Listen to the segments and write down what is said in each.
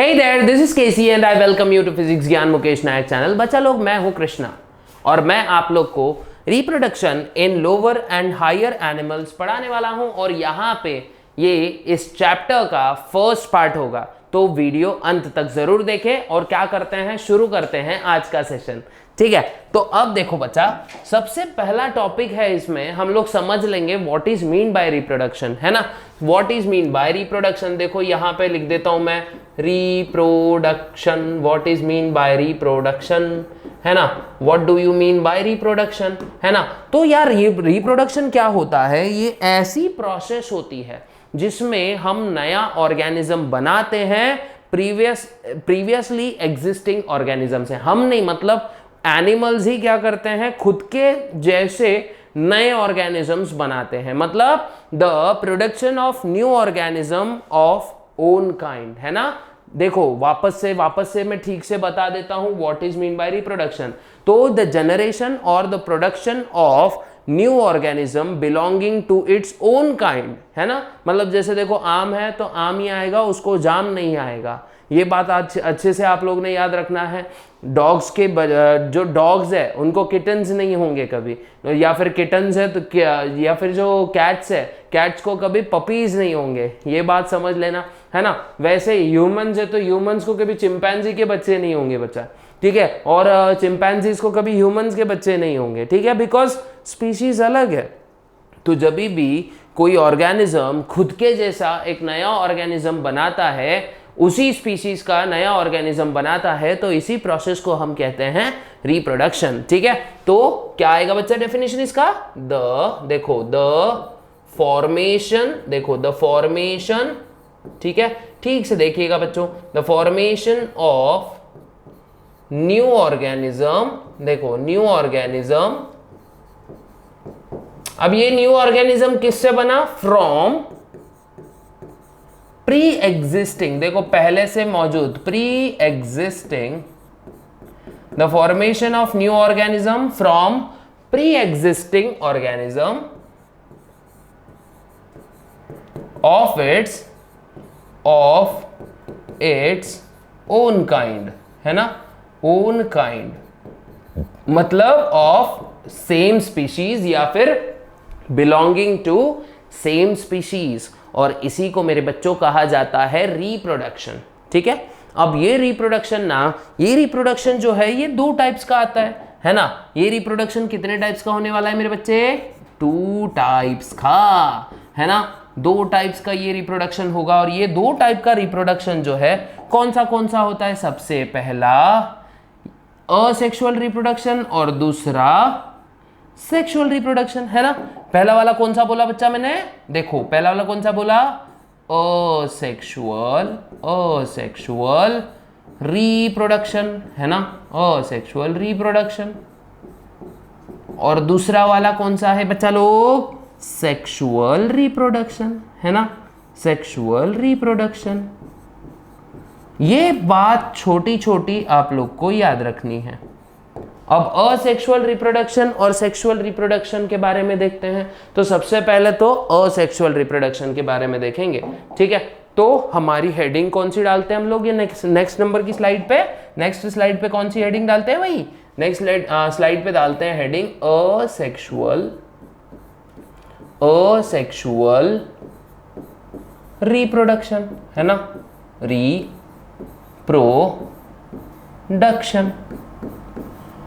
Hey there, this is Casey and I welcome you to physics ज्ञान मुकेश नायक channel. बच्चा लोग, मैं हूं कृष्णा और मैं आप लोग को reproduction in lower and higher animals पढ़ाने वाला हूं और यहाँ पे ये इस चैप्टर का फर्स्ट पार्ट होगा, तो वीडियो अंत तक जरूर देखें। और क्या करते हैं, शुरू करते हैं आज का सेशन। ठीक है, तो अब देखो बच्चा, सबसे पहला टॉपिक है, इसमें हम लोग समझ लेंगे what is mean by reproduction, है ना। What is mean by reproduction, देखो यहाँ पे लिख देता हूं मैं, reproduction. What is mean by reproduction, है ना। What do you mean by reproduction, है ना। तो यार रिप्रोडक्शन क्या होता है, ये ऐसी प्रोसेस होती है जिसमें हम नया ऑर्गेनिज्म बनाते हैं प्रीवियसली एग्जिस्टिंग ऑर्गेनिज्म से। हम नहीं, मतलब एनिमल्स ही क्या करते हैं, खुद के जैसे नए ऑर्गेनिजम्स बनाते हैं। मतलब the production of new organism of own kind, है ना। देखो वापस से मैं ठीक से बता देता हूं what is mean by reproduction. तो द जनरेशन और the production of new organism belonging to its own kind, है ना। मतलब जैसे देखो आम है तो आम ही आएगा, उसको जाम नहीं आएगा। ये बात अच्छे से आप लोग ने याद रखना है। डॉग्स के जो डॉग्स है उनको किटन्स नहीं होंगे कभी, या फिर किटन्स है तो क्या, या फिर जो कैट्स है, कैट्स को कभी पपीज नहीं होंगे, ये बात समझ लेना, है ना। वैसे ह्यूमंस है तो ह्यूमंस को कभी चिंपैंजी के बच्चे नहीं होंगे बच्चा, ठीक है। और चिंपैंजीज को कभी ह्यूमंस के बच्चे नहीं होंगे, ठीक है, बिकॉज स्पीशीज अलग है। तो जब भी कोई ऑर्गेनिज्म खुद के जैसा एक नया ऑर्गेनिज्म बनाता है, उसी स्पीशीज का नया ऑर्गेनिज्म बनाता है, तो इसी प्रोसेस को हम कहते हैं रिप्रोडक्शन, ठीक है। तो क्या आएगा बच्चा डेफिनेशन इसका, देखो द फॉर्मेशन, देखो द फॉर्मेशन, ठीक है, ठीक से देखिएगा बच्चों, the formation of new organism. देखो न्यू ऑर्गेनिज्म, अब ये न्यू ऑर्गेनिज्म किससे बना, फ्रॉम प्री एग्जिस्टिंग, देखो पहले से मौजूद, pre existing, the formation of new organism from pre existing organism of its own kind, है ना, ओन काइंड, मतलब ऑफ सेम स्पीशीज या फिर बिलोंगिंग टू सेम स्पीशीज। और इसी को मेरे बच्चों कहा जाता है रिप्रोडक्शन, ठीक है। अब ये रिप्रोडक्शन जो है ये दो टाइप्स का आता है ना। ये रिप्रोडक्शन कितने टाइप्स का होने वाला है मेरे बच्चे, 2 टाइप्स का, है ना। 2 टाइप्स का ये रिप्रोडक्शन होगा। और ये 2 टाइप का रिप्रोडक्शन जो है कौन सा होता है, सबसे पहला असेक्सुअल रिप्रोडक्शन और दूसरा सेक्सुअल रिप्रोडक्शन, है ना। पहला वाला कौन सा बोला बच्चा मैंने, देखो पहला वाला कौन सा बोला, असेक्सुअल रिप्रोडक्शन, है ना, असेक्सुअल रिप्रोडक्शन। और दूसरा वाला कौन सा है बच्चा लोग, सेक्सुअल रिप्रोडक्शन, है ना, सेक्सुअल रिप्रोडक्शन। ये बात छोटी छोटी आप लोग को याद रखनी है। अब असेक्सुअल रिप्रोडक्शन और सेक्सुअल रिप्रोडक्शन के बारे में देखते हैं। तो सबसे पहले तो असेक्सुअल रिप्रोडक्शन के बारे में देखेंगे, ठीक है। तो हमारी हेडिंग कौन सी डालते हैं हम लोग, ये नेक्स्ट नंबर की स्लाइड पे, नेक्स्ट स्लाइड पे कौन सी हेडिंग डालते हैं, वही नेक्स्ट स्लाइड पे डालते हैं हेडिंग असेक्सुअल रिप्रोडक्शन, है ना, रिप्रोडक्शन।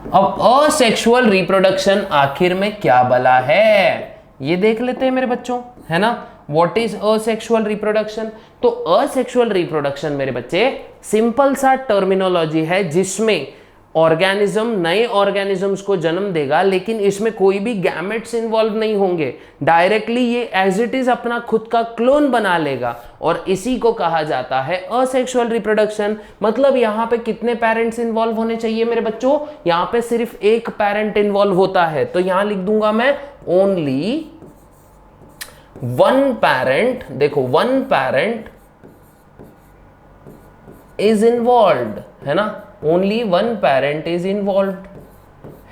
अब असेक्सुअल रिप्रोडक्शन आखिर में क्या भला है, ये देख लेते हैं मेरे बच्चों, है ना। व्हाट इज असेक्सुअल रिप्रोडक्शन, तो असेक्सुअल रिप्रोडक्शन मेरे बच्चे सिंपल सा टर्मिनोलॉजी है जिसमें ऑर्गेनिज्म नए ऑर्गेनिजम्स को जन्म देगा, लेकिन इसमें कोई भी गैमेट्स इन्वॉल्व नहीं होंगे। डायरेक्टली ये एज इट इज अपना खुद का क्लोन बना लेगा, और इसी को कहा जाता है असेक्सुअल रिप्रोडक्शन। मतलब यहाँ पे कितने पेरेंट्स इन्वॉल्व होने चाहिए मेरे बच्चों, यहाँ पे सिर्फ एक पेरेंट इन्वॉल्व होता है। तो यहां लिख दूंगा मैं ओनली 1 पेरेंट, देखो 1 पेरेंट इज इन्वॉल्व, है ना, ओनली 1 पेरेंट इज इन्वॉल्व,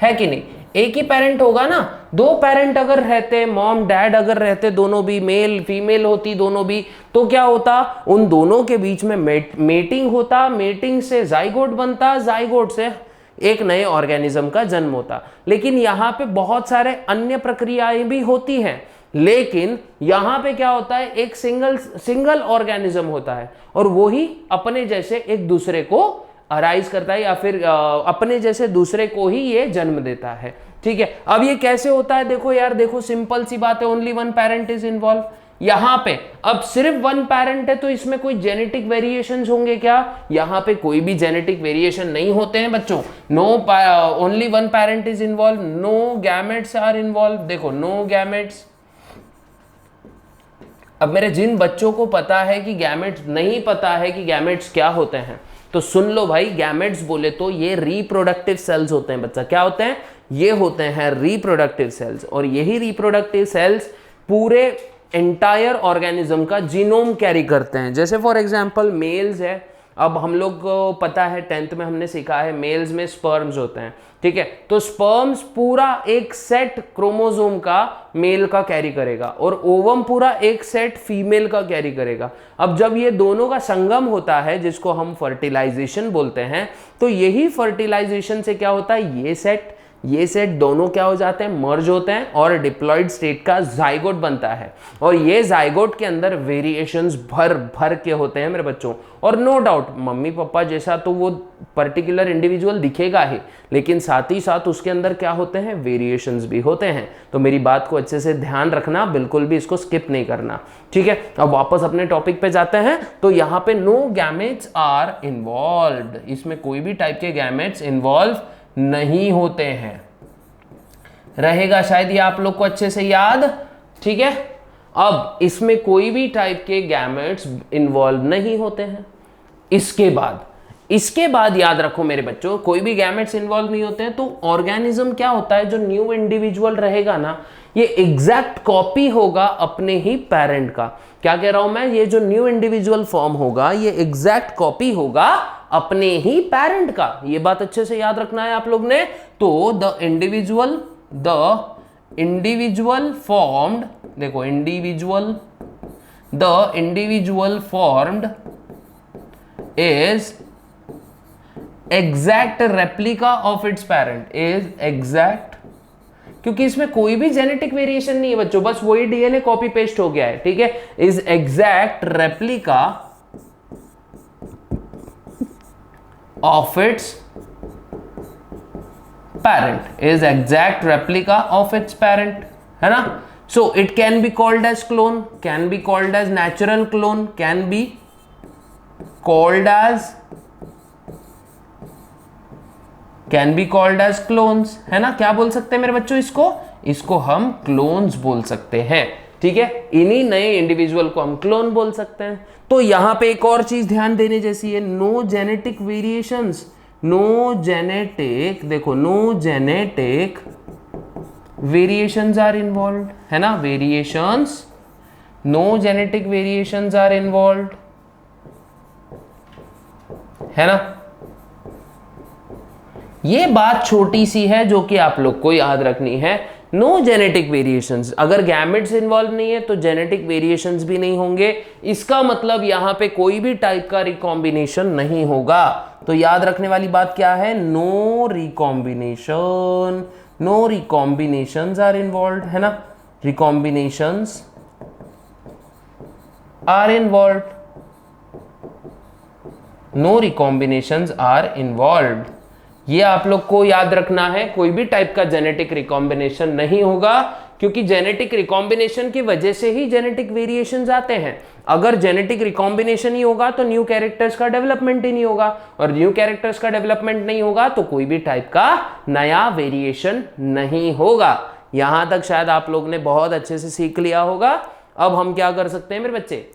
है कि नहीं। एक ही पेरेंट होगा ना दो पेरेंट अगर रहते, मॉम डैड अगर रहते, दोनों भी मेल फीमेल होती दोनों भी, तो क्या होता, उन दोनों के बीच में मेटिंग होता, मेटिंग से जाइगोट बनता, जाइगोट से एक नए ऑर्गेनिज्म का जन्म होता। लेकिन यहाँ पे बहुत सारे अन्य प्रक्रियाएं भी होती हैं, लेकिन यहां पे क्या होता है, एक सिंगल ऑर्गेनिज्म होता है और वो ही अपने जैसे एक दूसरे को अराइज करता है या फिर अपने जैसे दूसरे को ही ये जन्म देता है। ठीक है, अब ये कैसे होता है, देखो यार, देखो सिंपल सी बात है, only one parent is involve. यहां पे अब सिर्फ वन पेरेंट है तो इसमें कोई जेनेटिक वेरिएशंस होंगे क्या? यहां पे कोई भी जेनेटिक वेरिएशन नहीं होते हैं बच्चों। No, only one parent is involve, no gametes are involve. देखो नो गैमेट्स। अब मेरे जिन बच्चों को पता है कि गैमेट्स, नहीं पता है कि गैमेट्स क्या होते हैं, तो सुन लो भाई, गैमेट्स बोले तो ये रिप्रोडक्टिव सेल्स होते हैं बच्चा। क्या होते हैं? ये होते हैं रिप्रोडक्टिव सेल्स, और यही रिप्रोडक्टिव सेल्स पूरे एंटायर ऑर्गेनिज्म का जीनोम कैरी करते हैं। जैसे फॉर एग्जांपल मेल्स है, अब हम लोग को पता है 10th में हमने सीखा है मेल्स में स्पर्म्स होते हैं, ठीक है, तो स्पर्म्स पूरा एक सेट क्रोमोसोम का मेल का कैरी करेगा और ओवम पूरा एक सेट फीमेल का कैरी करेगा। अब जब ये दोनों का संगम होता है, जिसको हम फर्टिलाइजेशन बोलते हैं, तो यही फर्टिलाइजेशन से क्या होता है, ये सेट दोनों क्या हो जाते हैं, मर्ज होते हैं और डिप्लॉयड स्टेट का जाइगोट बनता है। और ये जाइगोट के अंदर वेरिएशंस भर भर के होते हैं मेरे बच्चों। और नो डाउट मम्मी पापा जैसा तो वो पर्टिकुलर इंडिविजुअल दिखेगा ही, लेकिन साथ ही साथ उसके अंदर क्या होते हैं, वेरिएशंस भी होते हैं। तो मेरी बात को अच्छे से ध्यान रखना, बिल्कुल भी इसको स्किप नहीं करना, ठीक है। अब वापस अपने टॉपिक पे जाते हैं। तो यहाँ पे नो गैमेट्स आर इन्वॉल्व्ड, इसमें कोई भी टाइप के गैमेट्स इन्वॉल्व नहीं होते हैं। रहेगा शायद ये आप लोग को अच्छे से याद, ठीक है। अब इसमें कोई भी टाइप के गैमेट्स इन्वॉल्व नहीं होते हैं। इसके बाद याद रखो मेरे बच्चों, कोई भी गैमेट्स इन्वॉल्व नहीं होते हैं, तो ऑर्गेनिज्म क्या होता है, जो न्यू इंडिविजुअल रहेगा ना, ये एग्जैक्ट कॉपी होगा अपने ही पेरेंट का। क्या कह रहा हूं मैं, ये जो न्यू इंडिविजुअल फॉर्म होगा, ये एग्जैक्ट कॉपी होगा अपने ही पेरेंट का। ये बात अच्छे से याद रखना है आप लोग ने। तो द इंडिविजुअल फॉर्म्ड, देखो the individual formed is exact replica of its parent, is exact, क्योंकि इसमें कोई भी जेनेटिक वेरिएशन नहीं है बच्चों, बस वही डीएनए कॉपी पेस्ट हो गया है, ठीक है। Is exact replica of its parent, is exact replica of its parent, है ना। So it can be called as clone, can be called as natural clone, can be called as clones, है ना। क्या बोल सकते हैं मेरे बच्चों, इसको हम क्लोन्स बोल सकते हैं, ठीक है। इन्हीं नए इंडिविजुअल को हम क्लोन बोल सकते हैं। तो यहां पे एक और चीज ध्यान देने जैसी है, no genetic variations, no genetic, देखो no genetic variations are involve, है ना, variations, no genetic variations are involve, है ना। ये बात छोटी सी है जो कि आप लोग को याद रखनी है। नो जेनेटिक वेरिएशंस, अगर गैमेट्स इन्वॉल्व नहीं है तो जेनेटिक वेरिएशंस भी नहीं होंगे। इसका मतलब यहां पे कोई भी टाइप का रिकॉम्बिनेशन नहीं होगा। तो याद रखने वाली बात क्या है, no recombination, no recombinations are involve, है ना, recombinations are involve, no recombinations are involve. ये आप लोग को याद रखना है, कोई भी टाइप का जेनेटिक रिकॉम्बिनेशन नहीं होगा, क्योंकि जेनेटिक रिकॉम्बिनेशन की वजह से ही जेनेटिक वेरिएशंस आते हैं। अगर जेनेटिक रिकॉम्बिनेशन ही होगा तो न्यू कैरेक्टर्स का डेवलपमेंट ही नहीं होगा, और न्यू कैरेक्टर्स का डेवलपमेंट नहीं होगा तो कोई भी टाइप का नया वेरिएशन नहीं होगा। यहां तक शायद आप लोग ने बहुत अच्छे से सीख लिया होगा। अब हम क्या कर सकते हैं मेरे बच्चे,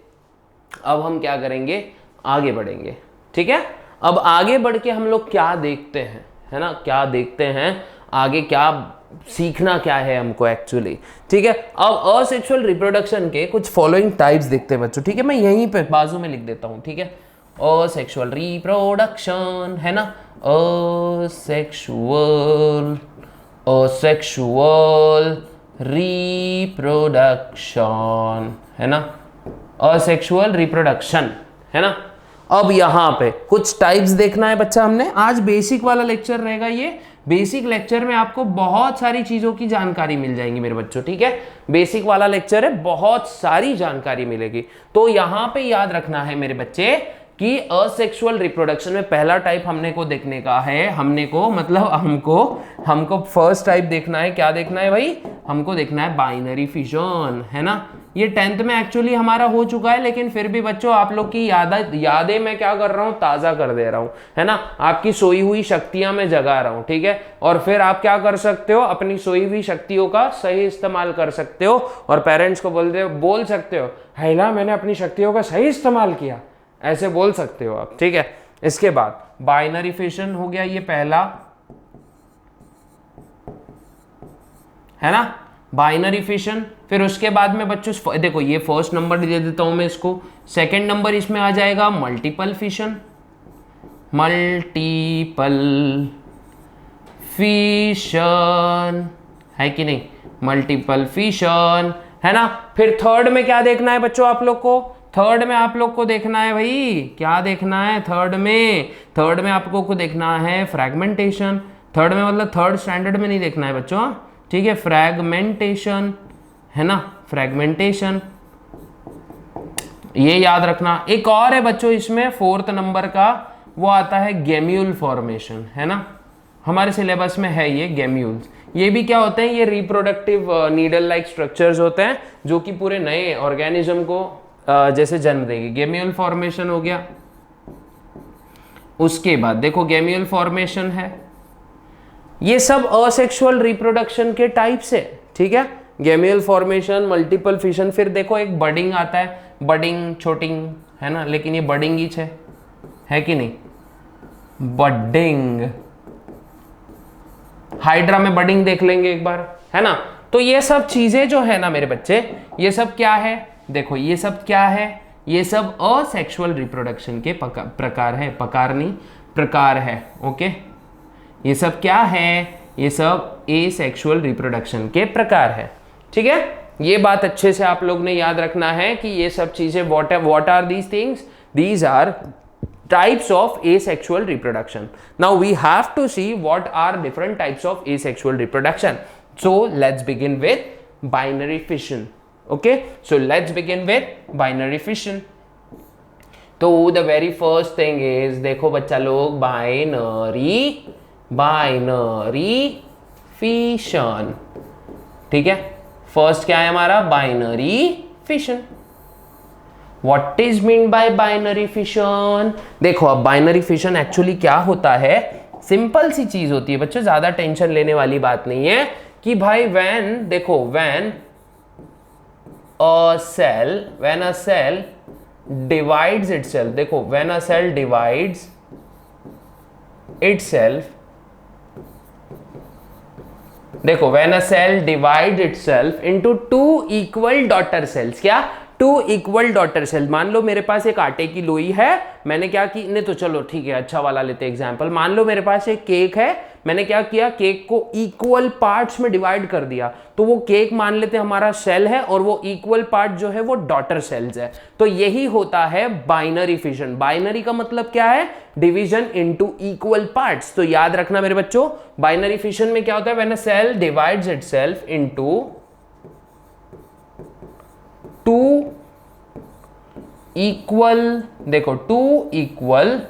अब हम क्या करेंगे, आगे बढ़ेंगे, ठीक है। अब आगे बढ़ के हम लोग क्या देखते हैं, है ना, क्या देखते हैं आगे, क्या सीखना क्या है हमको एक्चुअली, ठीक है। अब असेक्सुअल रिप्रोडक्शन के कुछ फॉलोइंग टाइप्स देखते हैं बच्चों, ठीक है। मैं यहीं पे बाजू में लिख देता हूं, ठीक है। असेक्सुअल रिप्रोडक्शन, है ना, असेक्सुअल असेक्सुअल रिप्रोडक्शन, है ना, असेक्सुअल रिप्रोडक्शन, है ना। अब यहाँ पे कुछ टाइप्स देखना है बच्चा, हमने आज बेसिक वाला लेक्चर रहेगा ये। बेसिक लेक्चर में आपको बहुत सारी चीजों की जानकारी मिल जाएंगी मेरे बच्चों, ठीक है। बेसिक वाला लेक्चर है, बहुत सारी जानकारी मिलेगी। तो यहाँ पे याद रखना है मेरे बच्चे कि असेक्सुअल रिप्रोडक्शन में पहला टाइप हमने को देखने का है, हमको फर्स्ट टाइप देखना है। क्या देखना है भाई? हमको देखना है बाइनरी फिशन, है ना। ये 10th में एक्चुअली हमारा हो चुका है, लेकिन फिर भी बच्चों आप लोग की यादें मैं क्या कर रहा हूँ, ताजा कर दे रहा हूँ, है ना। आपकी सोई हुई शक्तियां मैं जगा रहा हूँ, ठीक है। और फिर आप क्या कर सकते हो, अपनी सोई हुई शक्तियों का सही इस्तेमाल कर सकते हो और पेरेंट्स को बोल सकते हो, हैला मैंने अपनी शक्तियों का सही इस्तेमाल किया, ऐसे बोल सकते हो आप, ठीक है। इसके बाद बाइनरी फिशन हो गया, ये पहला, है ना, बाइनरी फिशन। फिर उसके बाद में बच्चों देखो ये फर्स्ट नंबर दे देता हूं मैं इसको। सेकंड नंबर इसमें आ जाएगा मल्टीपल फिशन, मल्टीपल फिशन, है कि नहीं, मल्टीपल फिशन, है ना। फिर थर्ड में क्या देखना है बच्चों आप लोग को? थर्ड में आप लोग को देखना है भाई, क्या देखना है थर्ड में आप लोग को देखना है फ्रैगमेंटेशन। थर्ड में मतलब थर्ड स्टैंडर्ड में नहीं देखना है बच्चों, ठीक है। फ्रैगमेंटेशन, है ना, फ्रैगमेंटेशन, ये याद रखना। एक और है बच्चों इसमें फोर्थ नंबर का, वो आता है गेम्यूल फॉर्मेशन, है ना। हमारे सिलेबस में है ये गेम्यूल्स। ये भी क्या होते हैं, ये रिप्रोडक्टिव नीडल लाइक स्ट्रक्चर्स होते हैं जो कि पूरे नए ऑर्गेनिज्म को जैसे जन्म देगी। गेम्यूल फॉर्मेशन हो गया। उसके बाद देखो गेम्यूल फॉर्मेशन है, ये सब असेक्सुअल रिप्रोडक्शन के टाइप्स है, ठीक है। Gemmule formation, multiple fission. फिर देखो एक बडिंग आता है, बडिंग छोटिंग, है ना, लेकिन ये बडिंग ही है कि नहीं, बडिंग। हाइड्रा में बडिंग देख लेंगे एक बार, है ना। तो ये सब चीजें जो है ना मेरे बच्चे, ये सब क्या है, देखो ये सब क्या है, ये सब असेक्सुअल रिप्रोडक्शन के प्रकार है, प्रकार है, ओके। ये सब क्या है, ये सब एसेक्सुअल रिप्रोडक्शन के प्रकार है, ठीक है। ये बात अच्छे से आप लोग ने याद रखना है कि ये सब चीजें what are these things, these are types of asexual reproduction. Now we have to see what are different types of asexual reproduction. So let's begin with binary fission. Okay, so let's begin with binary fission. तो the very first thing is, देखो बच्चा लोग, binary fission, ठीक है। First क्या है हमारा, binary fission. What is mean by binary fission? देखो अब बाइनरी फिशन एक्चुअली क्या होता है, सिंपल सी चीज होती है बच्चों, ज्यादा टेंशन लेने वाली बात नहीं है कि भाई when a cell divides itself, देखो when a cell divides itself, देखो when a cell divides itself into two equal daughter cells, क्या, टू इक्वल डॉटर सेल। मान लो मेरे पास एक आटे की लोई है, मैंने क्या की, नहीं तो चलो ठीक है अच्छा वाला लेते हैं एग्जांपल। मान लो मेरे पास एक केक है, मैंने क्या किया, केक को इक्वल पार्ट्स में डिवाइड कर दिया, तो वो केक मान लेते हैं हमारा सेल है और वो इक्वल पार्ट जो है वो डॉटर सेल्स है। तो यही होता है बाइनरी फिशन। बाइनरी का मतलब क्या है, डिवीजन इनटू इक्वल पार्ट्स। तो याद रखना मेरे बच्चों, बाइनरी फिशन में क्या होता है, when a cell divides itself into two equal, देखो टू इक्वल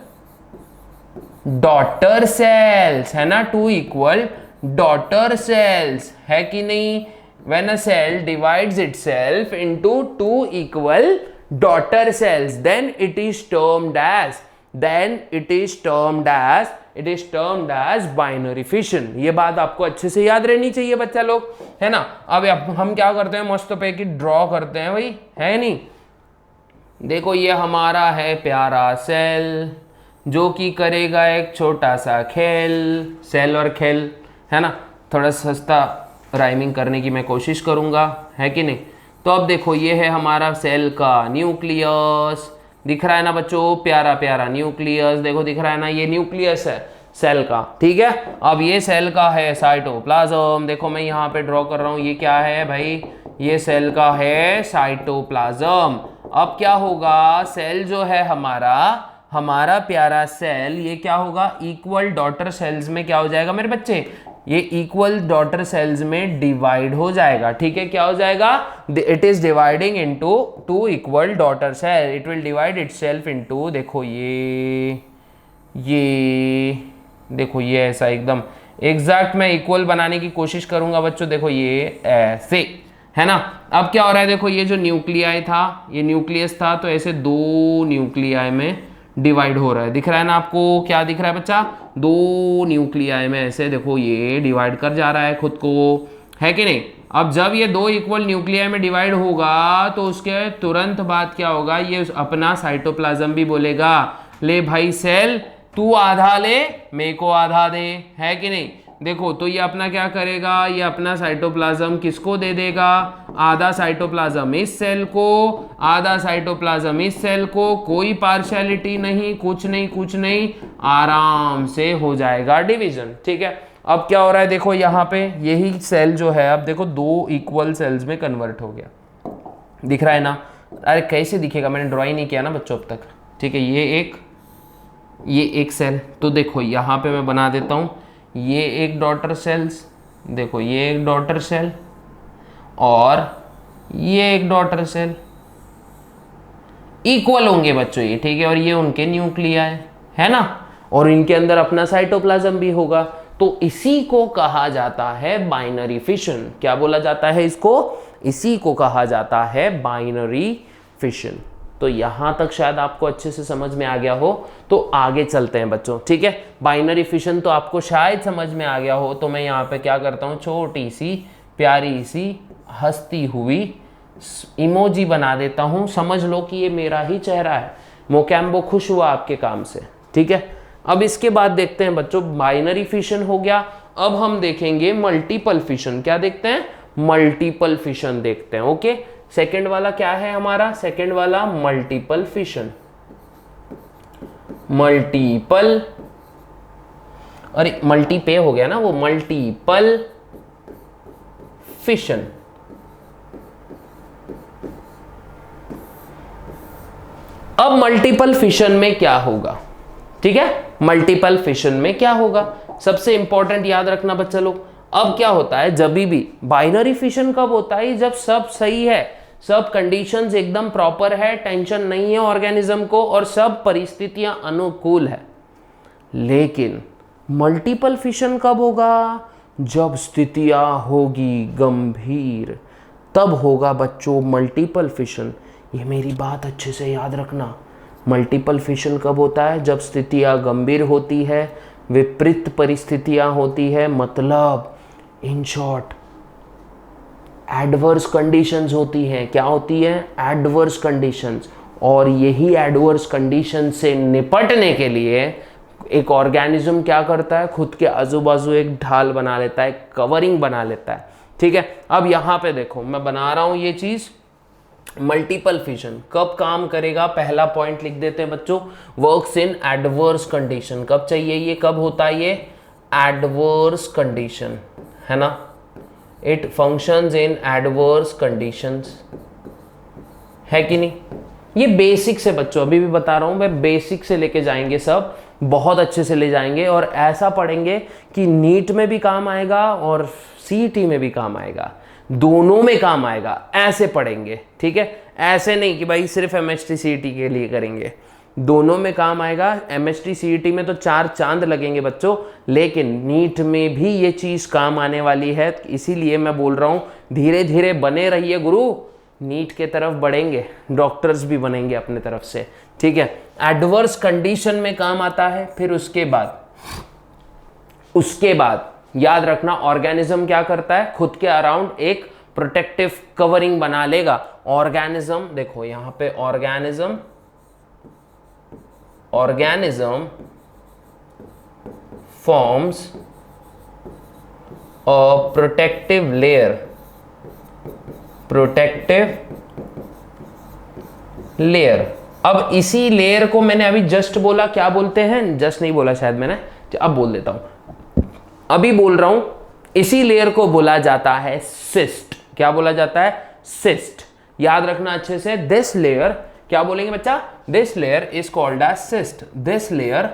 डॉटर सेल्स, है ना, टू इक्वल डॉटर सेल्स, है कि नहीं। When a cell divides itself into two equal daughter cells, then it is termed as binary fission. ये बात आपको अच्छे से याद रहनी चाहिए बच्चा लोग, है ना। अब हम क्या करते हैं, मस्त पे की ड्रॉ करते हैं भाई, है नहीं। देखो ये हमारा है प्यारा सेल जो कि करेगा एक छोटा सा खेल, सेल और खेल, है ना। थोड़ा सस्ता राइमिंग करने की मैं कोशिश करूंगा, है कि नहीं। तो अब देखो ये है हमारा सेल का न्यूक्लियस, दिख रहा है ना बच्चों, प्यारा प्यारा न्यूक्लियस, देखो दिख रहा है ना, ये न्यूक्लियस है। सेल का, ठीक है। अब ये सेल का है साइटोप्लाज्म, देखो मैं यहाँ पे ड्रॉ कर रहा हूँ, ये क्या है भाई, ये सेल का है साइटोप्लाज्म। अब क्या होगा, सेल जो है हमारा प्यारा सेल, ये क्या होगा, इक्वल डॉटर सेल्स में क्या हो जाएगा मेरे बच्चे, ये इक्वल डॉटर सेल्स में डिवाइड हो जाएगा, ठीक है। क्या हो जाएगा, it is dividing into two equal daughter cell, it will divide itself into, देखो ये देखो ये ऐसा एकदम एग्जैक्ट मैं इक्वल बनाने की कोशिश करूंगा बच्चों, देखो ये ऐसे है ना। अब क्या हो रहा है, देखो ये जो न्यूक्लियाई था, ये न्यूक्लियस था, तो ऐसे दो न्यूक्लियाई में डिवाइड हो रहा है, दिख रहा है ना आपको, क्या दिख रहा है बच्चा, दो न्यूक्लियाई में ऐसे देखो ये डिवाइड कर जा रहा है खुद को, है कि नहीं। अब जब ये दो इक्वल न्यूक्लियाई में डिवाइड होगा तो उसके तुरंत बाद क्या होगा, ये अपना साइटोप्लाज्म भी बोलेगा, ले भाई सेल तू आधा ले, मेरे को आधा दे, है कि नहीं। देखो तो ये अपना क्या करेगा, ये अपना साइटोप्लाज्म किसको दे देगा, आधा साइटोप्लाज्म इस सेल को, आधा साइटोप्लाज्म इस सेल को, कोई पार्शियलिटी नहीं, कुछ नहीं, आराम से हो जाएगा डिवीजन, ठीक है। अब क्या हो रहा है, देखो यहाँ पे यही सेल जो है, अब देखो दो इक्वल सेल्स में कन्वर्ट हो गया, दिख रहा है ना। अरे कैसे दिखेगा, मैंने ड्रॉ ही नहीं किया ना बच्चों अब तक, ठीक है। ये एक सेल, तो देखो यहाँ पे मैं बना देता हूँ, ये एक डॉटर सेल्स, देखो ये एक डॉटर सेल और ये एक डॉटर सेल, इक्वल होंगे बच्चों ये, ठीक है। और ये उनके न्यूक्लियाई है ना, और इनके अंदर अपना साइटोप्लाज्म भी होगा, तो इसी को कहा जाता है बाइनरी फिशन। क्या बोला जाता है इसको, इसी को कहा जाता है बाइनरी फिशन। तो यहां तक शायद आपको अच्छे से समझ में आ गया हो, तो आगे चलते हैं बच्चों, ठीक है। बाइनरी फिशन तो आपको शायद समझ में आ गया हो, तो मैं यहाँ पे क्या करता हूँ, छोटी सी प्यारी सी हंसती हुई इमोजी बना देता हूँ, समझ लो कि ये मेरा ही चेहरा है। मोकैम्बो खुश हुआ आपके काम से, ठीक है। अब इसके बाद देखते हैं बच्चों, बाइनरी फिशन हो गया, अब हम देखेंगे मल्टीपल फिशन। क्या देखते हैं, मल्टीपल फिशन देखते हैं, ओके। सेकंड वाला क्या है हमारा, सेकंड वाला मल्टीपल फिशन, मल्टीपल, अरे मल्टीपे हो गया ना वो, मल्टीपल फिशन। अब मल्टीपल फिशन में क्या होगा, ठीक है, मल्टीपल फिशन में क्या होगा, सबसे इंपॉर्टेंट याद रखना बच्चा लोग। अब क्या होता है, जब भी बाइनरी फिशन कब होता है, जब सब सही है, सब कंडीशंस एकदम प्रॉपर है, टेंशन नहीं है ऑर्गेनिज्म को, और सब परिस्थितियां अनुकूल है। लेकिन मल्टीपल फिशन कब होगा, जब स्थितियां होगी गंभीर, तब होगा बच्चों मल्टीपल फिशन। ये मेरी बात अच्छे से याद रखना, मल्टीपल फिशन कब होता है, जब स्थितियां गंभीर होती है, विपरीत परिस्थितियां होती है, मतलब इन शॉर्ट एडवर्स कंडीशंस होती हैं। क्या होती है, एडवर्स कंडीशंस। और यही एडवर्स कंडीशन से निपटने के लिए एक ऑर्गेनिज्म क्या करता है, खुद के आजू बाजू एक ढाल बना लेता है, कवरिंग बना लेता है, ठीक है। अब यहाँ पे देखो मैं बना रहा हूं ये चीज, मल्टीपल फिशन कब काम करेगा, पहला पॉइंट लिख देते हैं बच्चों, वर्क्स इन एडवर्स कंडीशन। कब चाहिए ये, कब होता है ये, एडवर्स कंडीशन, है ना। It functions in adverse conditions, है कि नहीं। ये बेसिक से बच्चों, अभी भी बता रहा हूं मैं, बेसिक से लेके जाएंगे, सब बहुत अच्छे से ले जाएंगे, और ऐसा पढ़ेंगे कि नीट में भी काम आएगा और सीईटी में भी काम आएगा, दोनों में काम आएगा, ऐसे पढ़ेंगे, ठीक है। ऐसे नहीं कि भाई सिर्फ एमएचटी सीईटी के लिए करेंगे, दोनों में काम आएगा। एमएचटी सीईटी में तो 4 चांद लगेंगे बच्चों, लेकिन नीट में भी ये चीज काम आने वाली है। इसीलिए मैं बोल रहा हूं धीरे धीरे बने रहिए गुरु, नीट के तरफ बढ़ेंगे, डॉक्टर्स भी बनेंगे अपने तरफ से, ठीक है। एडवर्स कंडीशन में काम आता है। फिर उसके बाद याद रखना, ऑर्गेनिज्म क्या करता है, खुद के अराउंड एक प्रोटेक्टिव कवरिंग बना लेगा। ऑर्गेनिज्म, देखो यहां पे organism forms a protective layer। अब इसी लेयर को मैंने अभी जस्ट बोला, क्या बोलते हैं, जस्ट नहीं बोला शायद मैंने, अब बोल देता हूं, अभी बोल रहा हूं, इसी लेयर को बोला जाता है सिस्ट। क्या बोला जाता है? सिस्ट। याद रखना अच्छे से, दिस लेयर, क्या बोलेंगे बच्चा? This layer is called as cyst. This layer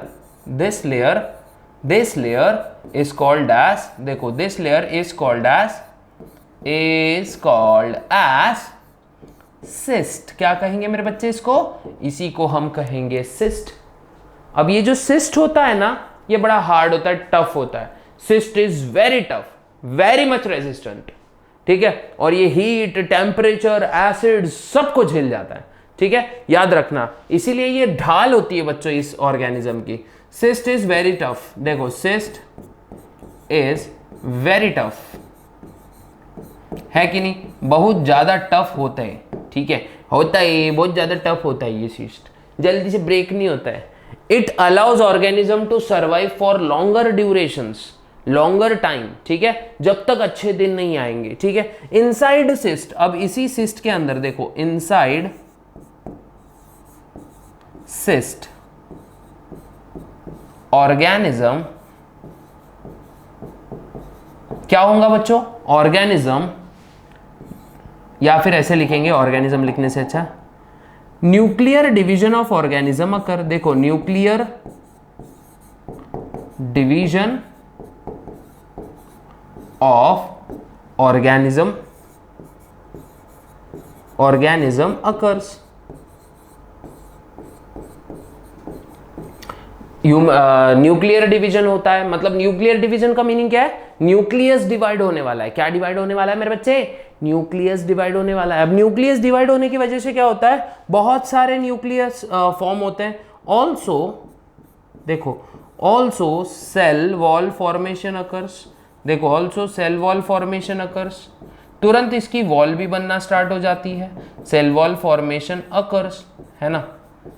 is called as, देखो this layer is called as cyst. क्या कहेंगे मेरे बच्चे इसको? इसी को हम कहेंगे सिस्ट। अब ये जो सिस्ट होता है ना, ये बड़ा हार्ड होता है, टफ होता है। Cyst is very tough, very much resistant, ठीक है, और ये हीट, टेम्परेचर, एसिड सबको झेल जाता है, ठीक है, याद रखना। इसीलिए ये ढाल होती है बच्चों इस ऑर्गेनिज्म की। सिस्ट इज वेरी टफ, देखो सिस्ट इज वेरी टफ, है कि नहीं? बहुत ज्यादा टफ होता है, ठीक है, होता है, बहुत ज्यादा टफ होता है ये सिस्ट, जल्दी से ब्रेक नहीं होता है। It allows organism to survive for longer durations, longer time, ठीक है, जब तक अच्छे दिन नहीं आएंगे, ठीक है। इनसाइड सिस्ट, अब इसी सिस्ट के अंदर देखो, इनसाइड सिस्ट ऑर्गेनिज्म क्या होगा बच्चों? ऑर्गेनिज्म, या फिर ऐसे लिखेंगे, ऑर्गेनिज्म लिखने से अच्छा, न्यूक्लियर डिवीजन ऑफ ऑर्गेनिज्म अकर। देखो nuclear division of organism occurs. Nuclear division होता है, मतलब न्यूक्लियर डिवीजन का मीनिंग क्या है? न्यूक्लियस डिवाइड होने वाला है। क्या डिवाइड होने वाला है मेरे बच्चे? न्यूक्लियस डिवाइड होने वाला है। अब न्यूक्लियस डिवाइड होने की वजह से क्या होता है? बहुत सारे न्यूक्लियस फॉर्म होते हैं। ऑल्सो देखो, also cell wall formation occurs. देखो also cell wall formation occurs, तुरंत इसकी वॉल भी बनना स्टार्ट हो जाती है। सेल वॉल फॉर्मेशन अकर्स, है ना,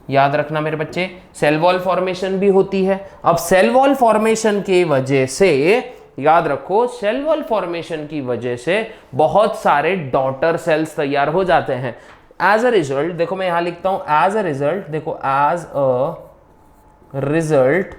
याद रखना मेरे बच्चे, सेल वॉल फॉर्मेशन भी होती है। अब सेल वॉल फॉर्मेशन की वजह से, याद रखो, सेल वॉल फॉर्मेशन की वजह से बहुत सारे डॉटर सेल्स तैयार हो जाते हैं। एज अ रिजल्ट, देखो मैं यहां लिखता हूं एज अ रिजल्ट, देखो as a result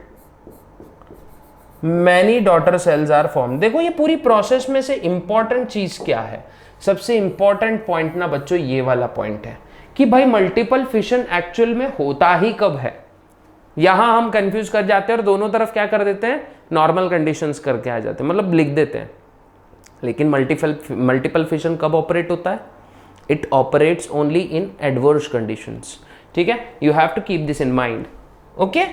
many daughter cells are form. देखो ये पूरी प्रोसेस में से इंपॉर्टेंट चीज क्या है? सबसे इंपॉर्टेंट पॉइंट ना बच्चों ये वाला पॉइंट है कि भाई मल्टीपल फिशन एक्चुअल में होता ही कब है। यहां हम कंफ्यूज कर जाते हैं और दोनों तरफ क्या कर देते हैं? नॉर्मल कंडीशंस करके आ जाते हैं, मतलब लिख देते हैं। लेकिन मल्टीपल फिशन कब ऑपरेट होता है? It operates only in adverse conditions, ठीक है, you have to keep this in mind, okay.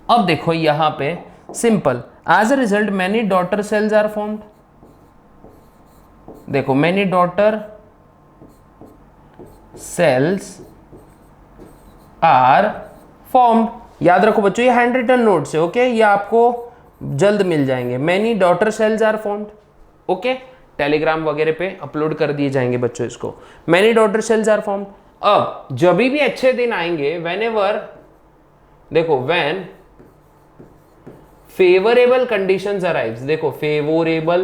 अब देखो यहां पे simple, as a result many daughter cells are formed. देखो many daughter cells are formed. याद रखो बच्चों, ये हैंड रिटन नोट्स है, ओके, ये आपको जल्द मिल जाएंगे। Many daughter cells are formed, okay, Telegram वगैरह पे अपलोड कर दिए जाएंगे बच्चों इसको। Many daughter cells are formed. अब जब भी अच्छे दिन आएंगे, व्हेनेवर, देखो व्हेन फेवरेबल कंडीशंस अराइव्स, देखो favourable,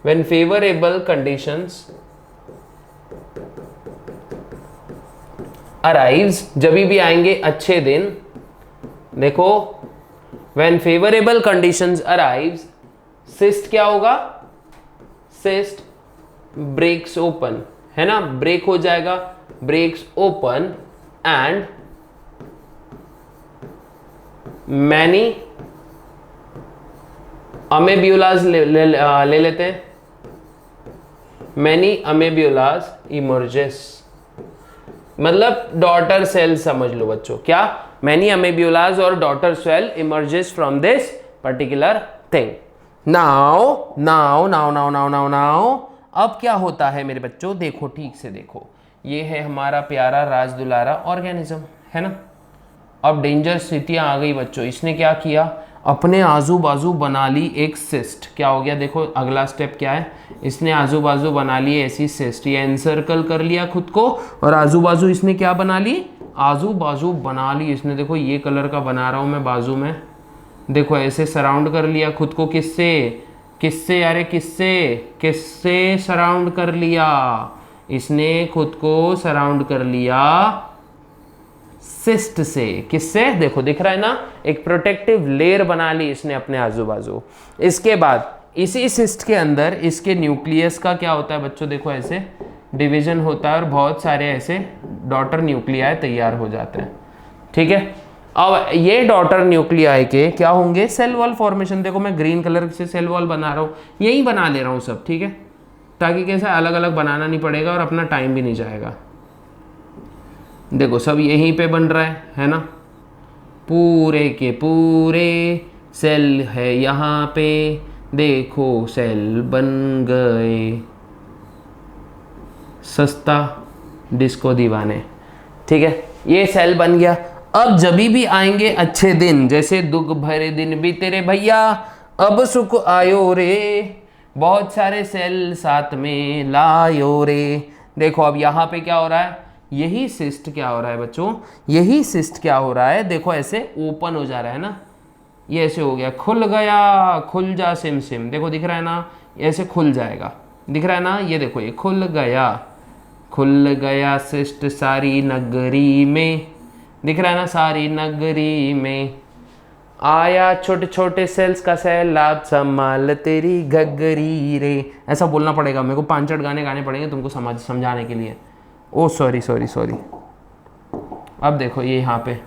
when favourable conditions arrives, जब भी आएंगे अच्छे दिन, देखो when favourable conditions arrives, cyst क्या होगा? सिस्ट ब्रेक्स ओपन, है ना, ब्रेक हो जाएगा, breaks open and many amoebulas ले लेते हैं, मैनी अमेब्यूलास इमर्जेस, मतलब डॉटर सेल समझ लो बच्चों। क्या? मैनी अमेब्यूलास और daughter cell emerges from this particular thing. Now अब क्या होता है मेरे बच्चों? देखो ठीक से देखो, ये है हमारा प्यारा राज दुलारा ऑर्गेनिज्म, है ना। अब डेंजर स्थितियां आ गई बच्चों, इसने क्या किया? अपने आजू बाजू बना ली एक सिस्ट। क्या हो गया? देखो अगला स्टेप क्या है, इसने आजू बाजू बना ली ऐसी सिस्ट, ये एनसर्कल कर लिया खुद को, और आजू बाजू इसने क्या बना ली? आजू बाजू बना ली इसने, देखो ये कलर का बना रहा हूं मैं बाजू में, देखो ऐसे सराउंड कर लिया खुद को। किससे? किससे? अरे किससे? किससे सराउंड कर लिया? इसने खुद को सराउंड कर लिया सिस्ट से। किससे? देखो दिख रहा है ना, एक प्रोटेक्टिव लेयर बना ली इसने अपने आजू बाजू। इसके बाद इसी सिस्ट के अंदर इसके न्यूक्लियस का क्या होता है बच्चों, देखो ऐसे डिवीजन होता है और बहुत सारे ऐसे डॉटर न्यूक्लियाई तैयार हो जाते हैं। ठीक है, अब ये डॉटर न्यूक्लियाई के क्या होंगे, सेल वॉल फॉर्मेशन। देखो मैं ग्रीन कलर से सेल वॉल बना रहा हूँ, यही बना ले रहा हूँ सब। ठीक है, ताकि कैसा अलग अलग बनाना नहीं पड़ेगा और अपना टाइम भी नहीं जाएगा। देखो सब यहीं पे बन रहा है ना, पूरे के पूरे सेल है यहाँ पे, देखो सेल बन गए, सस्ता डिस्को दीवाने। ठीक है, ये सेल बन गया। अब जभी भी आएंगे अच्छे दिन, जैसे दुख भरे दिन भी तेरे भैया, अब सुख आयो रे, बहुत सारे सेल साथ में लायो रे। देखो अब यहाँ पे क्या हो रहा है, यही सिस्ट क्या हो रहा है बच्चों, यही सिस्ट क्या हो रहा है, देखो ऐसे ओपन हो जा रहा है ना, ये ऐसे हो गया, खुल गया, खुल जा सिम सिम। देखो दिख रहा है ना, ऐसे खुल जाएगा, दिख रहा है ना, ये देखो ये खुल गया, खुल गया सिस्ट सारी नगरी में, दिख रहा है ना, सारी नगरी में आया छोटे छोटे सेल्स का सैलाब, संभाल तेरी घगरी रे। ऐसा बोलना पड़ेगा मेरे को, 5-8 गाने गाने पड़ेंगे तुमको समझाने के लिए। ओ सॉरी सॉरी सॉरी। अब देखो ये यहाँ पे,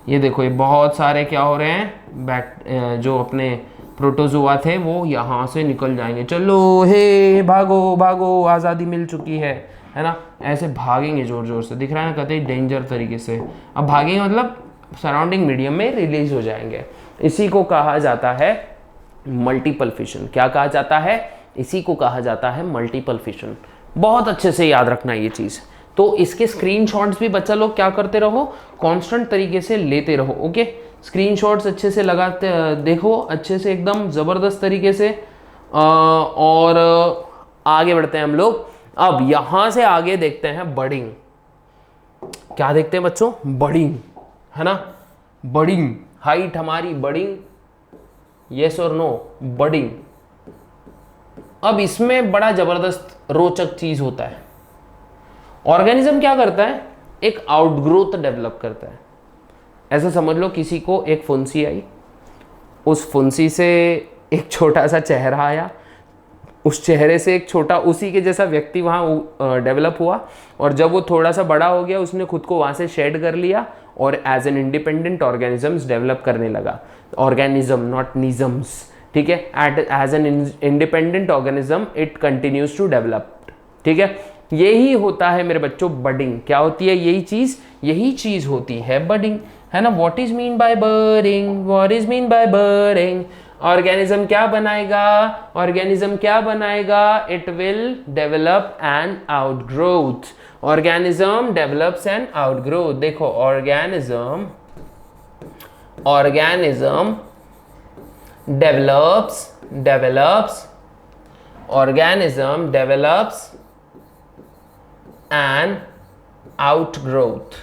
ये देखो ये बहुत सारे क्या हो रहे हैं, जो अपने प्रोटोजोआ थे वो यहाँ से निकल जाएंगे। चलो हे भागो भागो, आज़ादी मिल चुकी है ना, ऐसे भागेंगे जोर जोर से, दिख रहा है ना, कहते डेंजर तरीके से। अब भागेंगे मतलब सराउंडिंग मीडियम में रिलीज हो जाएंगे। इसी को कहा जाता है मल्टीपल फिशन। क्या कहा जाता है? इसी को कहा जाता है मल्टीपल फिशन। बहुत अच्छे से याद रखना ये चीज़। तो इसके स्क्रीनशॉट्स भी बच्चा लोग क्या करते रहो, कांस्टेंट तरीके से लेते रहो। ओके, स्क्रीनशॉट्स अच्छे से लगाते देखो, अच्छे से एकदम ज़बरदस्त तरीके से। और आगे बढ़ते हैं हम लोग। अब यहाँ से आगे देखते हैं बडिंग। क्या देखते हैं बच्चों? बडिंग, है ना, बडिंग, हाइट हमारी बडिंग, यस और नो, बडिंग। अब इसमें बड़ा जबरदस्त रोचक चीज होता है। ऑर्गेनिज्म क्या करता है, एक आउटग्रोथ डेवलप करता है। ऐसा समझ लो किसी को एक फुंसी आई, उस फुंसी से एक छोटा सा चेहरा आया, उस चेहरे से एक छोटा उसी के जैसा व्यक्ति वहाँ डेवलप हुआ, और जब वो थोड़ा सा बड़ा हो गया उसने खुद को वहाँ से शेड कर लिया और as an independent organisms develop करने लगा। ऑर्गेनिज्म नॉट निजम्स, ठीक है। As an independent organism it continues to develop, ठीक है। यही होता है मेरे बच्चों बडिंग। क्या होती है? यही चीज होती है बडिंग, है ना। What is mean by budding? What is mean by budding? Organism क्या बनाएगा? ऑर्गेनिज्म क्या बनाएगा? It will develop an outgrowth. Organism develops an outgrowth. देखो organism develops organism develops an outgrowth,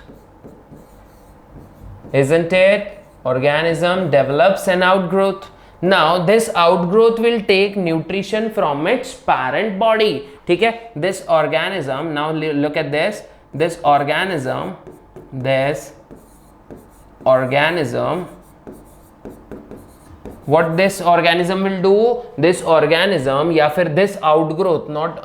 isn't it? Organism develops an outgrowth. Now this outgrowth will take nutrition from its parent body, ठीक है। This organism, now look at this organism what this organism will do, this organism या फिर this outgrowth, not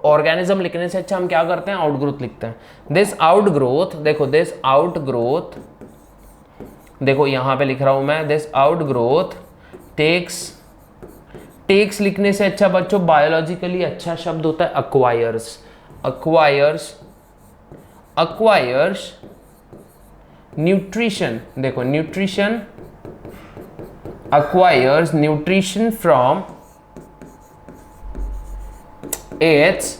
organism लिखने से अच्छा हम क्या करते हैं, outgrowth लिखते हैं। this outgrowth, देखो this outgrowth, देखो यहाँ पे लिख रहा हूं मैं, this outgrowth takes लिखने से अच्छा बच्चों बायोलॉजिकली अच्छा शब्द होता है acquires nutrition। देखो nutrition acquires nutrition from its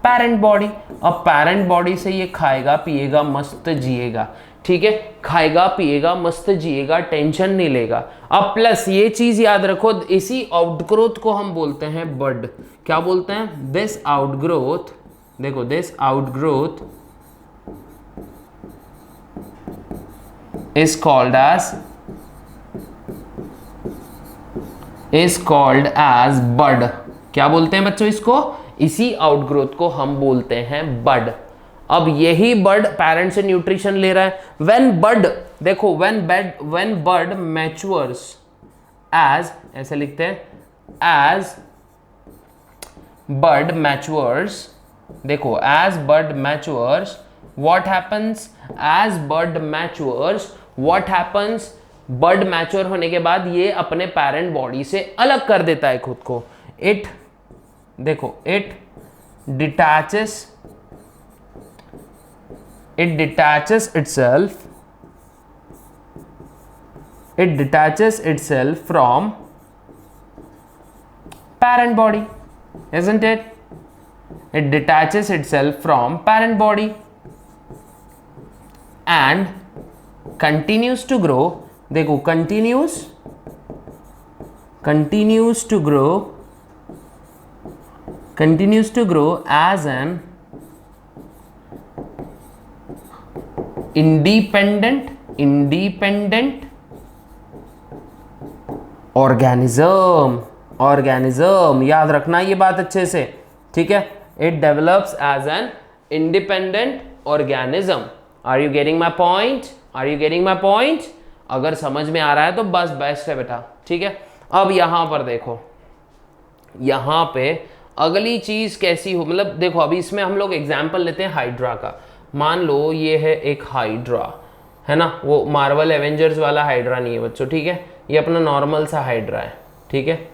parent body। अब parent body से ये खाएगा पिएगा मस्त जिएगा, ठीक है। खाएगा पिएगा मस्त जिएगा, टेंशन नहीं लेगा। अब प्लस ये चीज याद रखो, इसी आउटग्रोथ को हम बोलते हैं बड। क्या बोलते हैं? दिस आउटग्रोथ, देखो this outgrowth is called as bud। क्या बोलते हैं बच्चों इसको? इसी आउटग्रोथ को हम बोलते हैं बड। अब यही बर्ड पेरेंट से न्यूट्रिशन ले रहा है। व्हेन बर्ड, देखो व्हेन बर्ड मैच्योर्स एज, ऐसे लिखते हैं, एज बर्ड मैच्योर्स, देखो as bird matures what happens, as bird matures what happens, bird mature होने के बाद ये अपने पेरेंट बॉडी से अलग कर देता है खुद को। इट, देखो it detaches itself from parent body, isn't it? It detaches itself from parent body and continues to grow, देखो continues to grow as an independent organism, याद रखना ये बात अच्छे से, ठीक है। It develops as an independent organism. Are you getting my point? अगर समझ में आ रहा है तो बस बेस्ट है बेटा, ठीक है। अब यहां पर देखो, यहां पे अगली चीज कैसी हो, मतलब देखो अभी इसमें हम लोग एग्जाम्पल लेते हैं हाइड्रा का। मान लो ये है एक हाइड्रा, है ना, वो मार्वल एवेंजर्स वाला हाइड्रा नहीं है बच्चों, ठीक है, ये अपना नॉर्मल सा हाइड्रा है, ठीक है,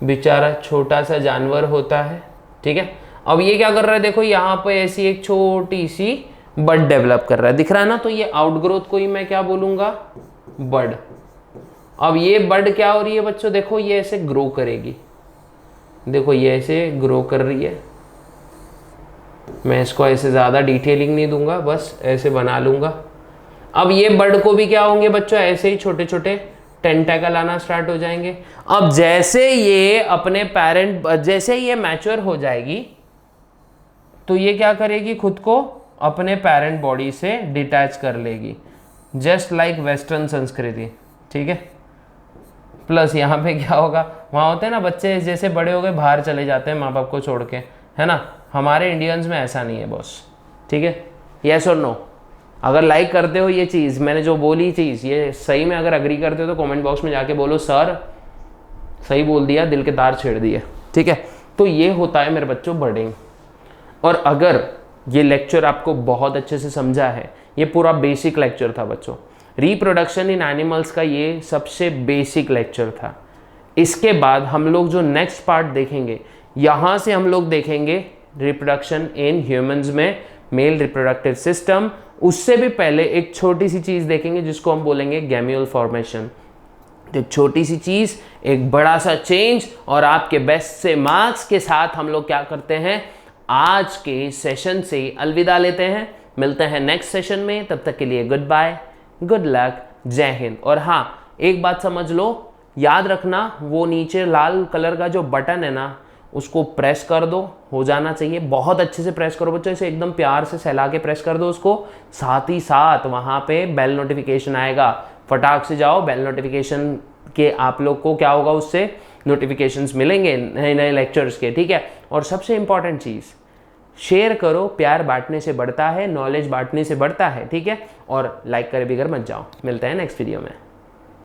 बेचारा छोटा सा जानवर होता है, ठीक है। अब ये क्या कर रहा है, देखो यहाँ पे ऐसी एक छोटी सी बड डेवलप कर रहा है, दिख रहा है ना, तो ये आउटग्रोथ को ही मैं क्या बोलूंगा, बड। अब ये बड क्या हो रही है बच्चों, देखो ये ऐसे ग्रो करेगी, देखो ये ऐसे ग्रो कर रही है, मैं इसको ऐसे ज़्यादा डिटेलिंग नहीं दूंगा, बस ऐसे बना लूंगा। अब ये बर्ड को भी क्या होंगे बच्चों, ऐसे ही छोटे छोटे टेंटेकल आना स्टार्ट हो जाएंगे। अब जैसे ये अपने पेरेंट, जैसे ये मैच्योर हो जाएगी तो ये क्या करेगी, खुद को अपने पेरेंट बॉडी से डिटैच कर लेगी, जस्ट लाइक वेस्टर्न संस्कृति, ठीक है। प्लस यहाँ पे क्या होगा, वहाँ होते हैं ना बच्चे जैसे बड़े हो गए बाहर चले जाते हैं माँ बाप को छोड़ के, है ना, हमारे इंडियंस में ऐसा नहीं है बॉस, ठीक है। यस और नो, अगर लाइक करते हो ये चीज़, मैंने जो बोली चीज़ ये सही में अगर अग्री करते हो तो कमेंट बॉक्स में जाके बोलो सर सही बोल दिया, दिल के तार छेड़ दिए, ठीक है। तो ये होता है मेरे बच्चों बर्डिंग। और अगर ये लेक्चर आपको बहुत अच्छे से समझा है, ये पूरा बेसिक लेक्चर था बच्चों, रिप्रोडक्शन इन एनिमल्स का ये सबसे बेसिक लेक्चर था। इसके बाद हम लोग जो नेक्स्ट पार्ट देखेंगे, यहाँ से हम लोग देखेंगे रिप्रोडक्शन इन ह्यूमंस में मेल रिप्रोडक्टिव सिस्टम। उससे भी पहले एक छोटी सी चीज़ देखेंगे जिसको हम बोलेंगे गैम्यूल फॉर्मेशन। तो छोटी सी चीज़, एक बड़ा सा चेंज, और आपके बेस्ट से मार्क्स के साथ हम लोग क्या करते हैं, आज के सेशन से अलविदा लेते हैं। मिलते हैं नेक्स्ट सेशन में, तब तक के लिए गुड बाय, गुड लक, जय हिंद। और हाँ, एक बात समझ लो, याद रखना वो नीचे लाल कलर का जो बटन है ना, उसको प्रेस कर दो, हो जाना चाहिए, बहुत अच्छे से प्रेस करो बच्चों, इसे एकदम प्यार से सहला के प्रेस कर दो उसको। साथ ही साथ वहाँ पे बेल नोटिफिकेशन आएगा, फटाक से जाओ, बेल नोटिफिकेशन के आप लोग को क्या होगा, उससे नोटिफिकेशंस मिलेंगे नए नए लेक्चर्स के, ठीक है। और सबसे इंपॉर्टेंट चीज़, शेयर करो, प्यार बांटने से बढ़ता है, नॉलेज बांटने से बढ़ता है, ठीक है। और लाइक करे बिगर मत जाओ। मिलते हैं नेक्स्ट वीडियो में।